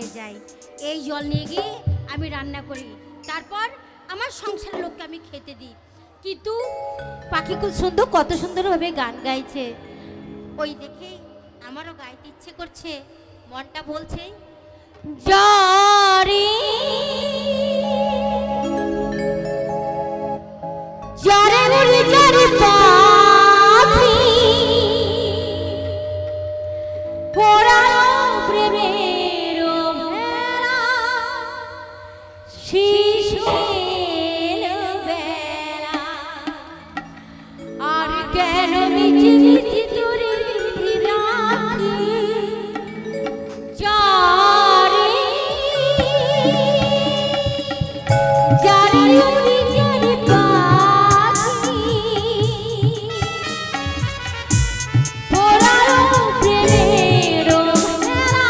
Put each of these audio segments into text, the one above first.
নিয়ে যাই। এই জল নিয়ে গিয়ে আমি রান্না করি, তারপর আমার সংসারের লোককে আমি খেতে দিই। কিন্তু পাখি খুব সুন্দর, কত সুন্দরভাবে গান গাইছে, ওই দেখে আমারও গাইতে ইচ্ছে করছে, মনটা বলছে জরে জরে রে জরে পাখি পোড়ানো প্রেমের ভেলা শিশির বেলা আর কেন মিছি মিছি তোরে রাখি যারে যারে উড়ি যারে পাখি পোড়ানো প্রেমের ভেলা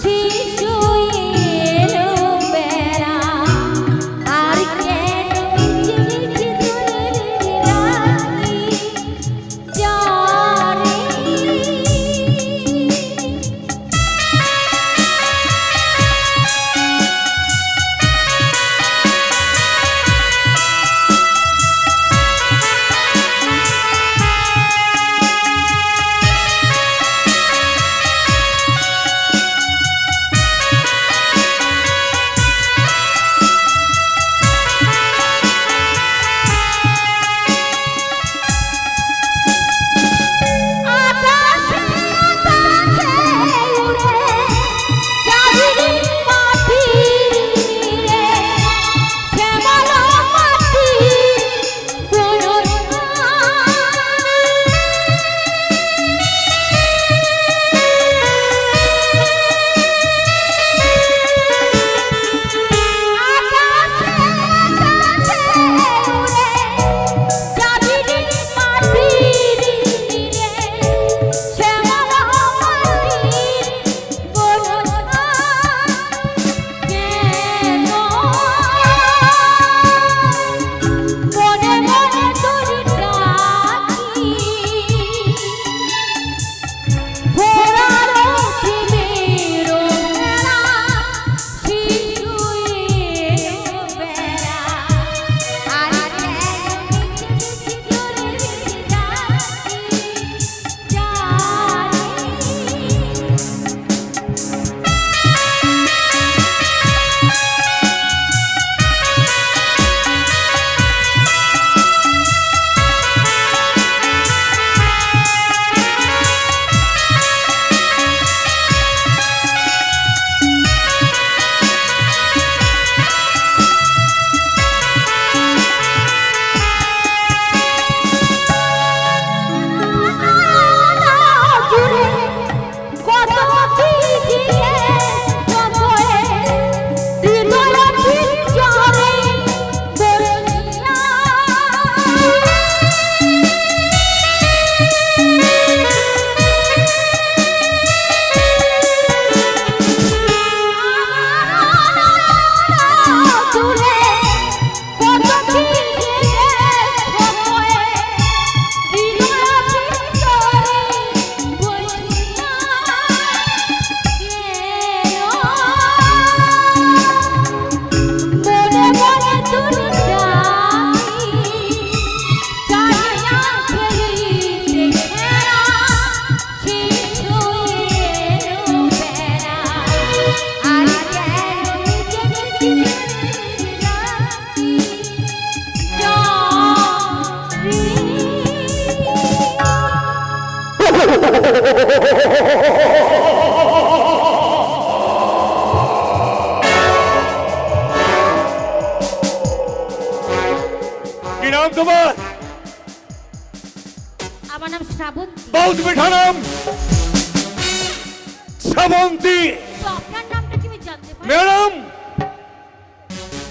শিশির বেলা আর কেন মিছি মিছি তোরে রাখি যারে আকাশে আকাশে উড়ে যাবি পাখির রে শ্যামল মাটি কি নাম তোমার? আমার নাম শ্রাবন্তী। বহুত মিঠা নাম, শ্রাবন্তী। তো আপনার নামটা কি আমি জানতে পারি? ম্যাডাম,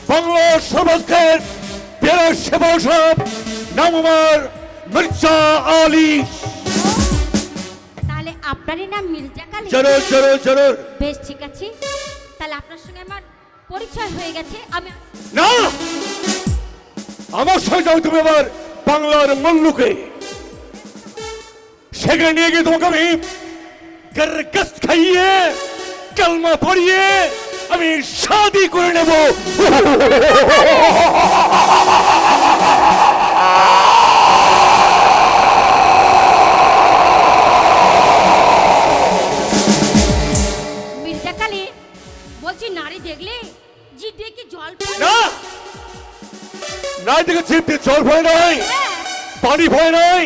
বাংলা সমাজের প্রিয় সেবা সব নাম আমার মির্জা আলী। তাহলে আপনারই নাম মির্জা কালী? জরুর জরুর জরুর। বেশ, ঠিক আছে, তাহলে আপনার সঙ্গে আমার পরিচয় হয়ে গেছে। আমি না, আমার সঙ্গে যাও তুমি আবার বাংলার মল্লুকে। সেখানে নিয়ে গিয়ে তোমাকে আমি গরগস খাইয়ে কালমা পড়িয়ে আমি শাদি করে নেব। মির্জা কালী বলছি নারী দেখলে জিভ দিয়ে কি জল পড়ে? না, নাই দেখে জিভ দিয়ে জল ভয় নাই, হ্যাঁ। পানি ভয় নাই।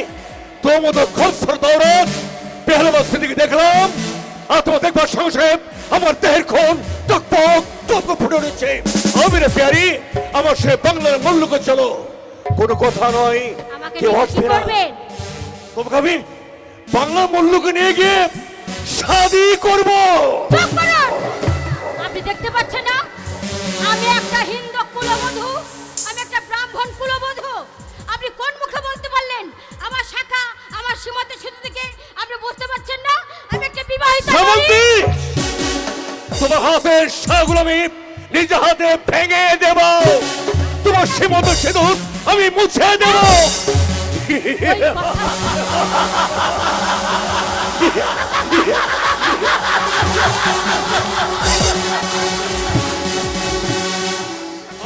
তোর মতো খরসর দৌড়াত পেহলবাজ দিকে দেখলাম, আর তোমার দেখবার সঙ্গে আমার দেহের খুন টকপক টকপক ফুটে উঠেছে। আমি রে প্যারি, আমার সে বাংলার মূল্যকে চলো, কোনো কথা নয়, আমাকে কেউ নিয়ে কি আসবে না। করবেন? তোমাকে আমি বাংলা মূল্যকে নিয়ে গিয়ে শাদি করব। চুপ করুন! আপনি দেখতে পাচ্ছেন না আমি একটা হিন্দু কুলবধূ, আমি একটা ব্রাহ্মণ কুলবধূ। আপনি কোন মুখে বলতে পারলেন? আমার শাখা, আমার সীমাতে শুধু থেকে আপনি বুঝতে পারছেন না আমি একটা বিবাহিত নারী। শ্রাবন্তী, তোমার হাতের শাগুলো আমি নিজে হাতে ভেঙে দেব, তোমার সীমত সিঁদুর আমি মুছে দেব। ওই কথা-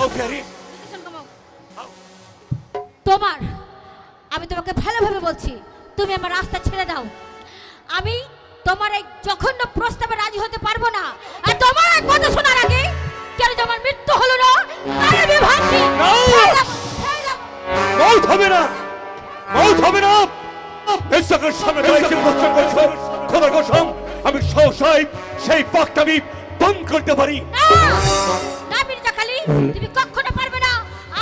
ও প্যারি, তোমার, আমি তোমাকে ভালোভাবে বলছি, তুমি আমার রাস্তা ছেড়ে দাও। আমি তোমার এই জঘন্য প্রস্তাবে রাজি হতে পারবো না। আর তোমার এই কথা শোনার আগে কেন যে আমার মৃত্যু হলো না তাই আমি ভাবছি। না! ছেড়ে দাও, ছেড়ে দাও। মৌত হবে না, মৌত হবে না। এই চোখের সামনে দাঁড়িয়ে বসে বলছো, খোদার কসম আমি সহসাই সেই পাকটা আমি বন্ধ করতে পারি। না, না মির্জা কালী, তুমি কখনো পারবে না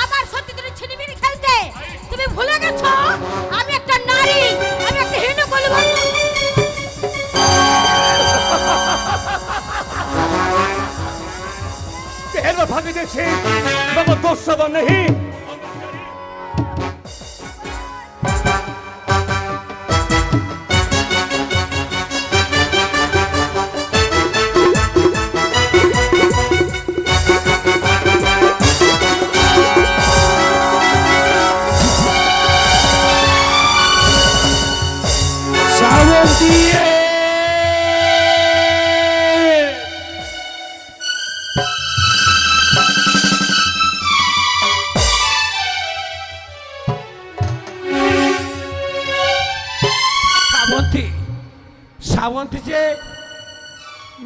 আমার সত্যিদের ছিনিমিনি খেলতে। তুমি ভুলে গেছো আমি একটা নারী, আমি একটা হিন্দু কুলবধূ। पहला भाग दे छे बाबा दोस्त सब नहीं। শ্রাবন্তী, শ্রাবন্তী যে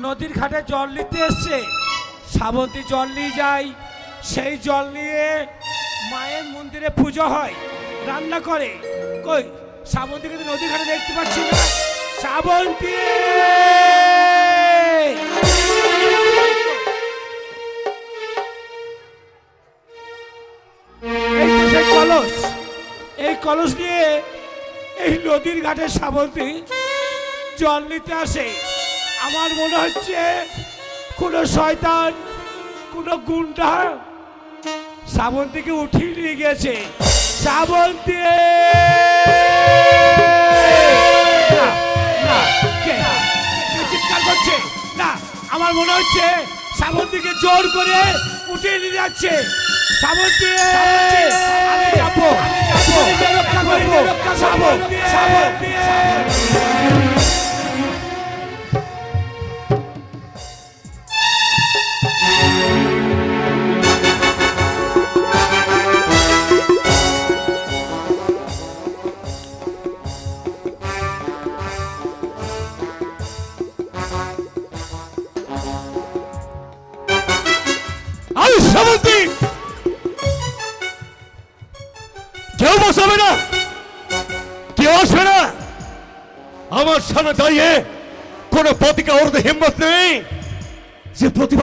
নদীর ঘাটে জল নিতে এসছে, শ্রাবন্তী জল নিয়ে যায়, সেই জল নিয়ে মায়ের মন্দিরে পুজো হয়, রান্না করে। কই শ্রাবন্তীকে তো নদীর ঘাটে দেখতে পাচ্ছি না। শ্রাবন্তী, এই তো সেই কলস, এই কলস নিয়ে এই নদীর ঘাটে শ্রাবন্তী জল নিতে আসে। আমার মনে হচ্ছে কোনো শয়তান, কোনো গুন্ডা শ্রাবন্তীকে উঠিয়ে নিয়ে গেছে। শ্রাবন্তী, না, না, কে চিৎকার করছে? না, আমার মনে হচ্ছে শ্রাবন্তীকে জোর করে উঠিয়ে নিয়ে যাচ্ছে। শ্রাবন্তী, আমি যাবো, নিজে রক্ষা করবো। শ্রাবন্তী, শ্রাবন্তী। আমি শ্রাবন্তী, কেউ বসাবে না, কেউ আসবে না। আমার সামনে দাঁড়িয়ে কোনো প্রতিকা ওর হিম্মত নেই যে প্রতিবাদ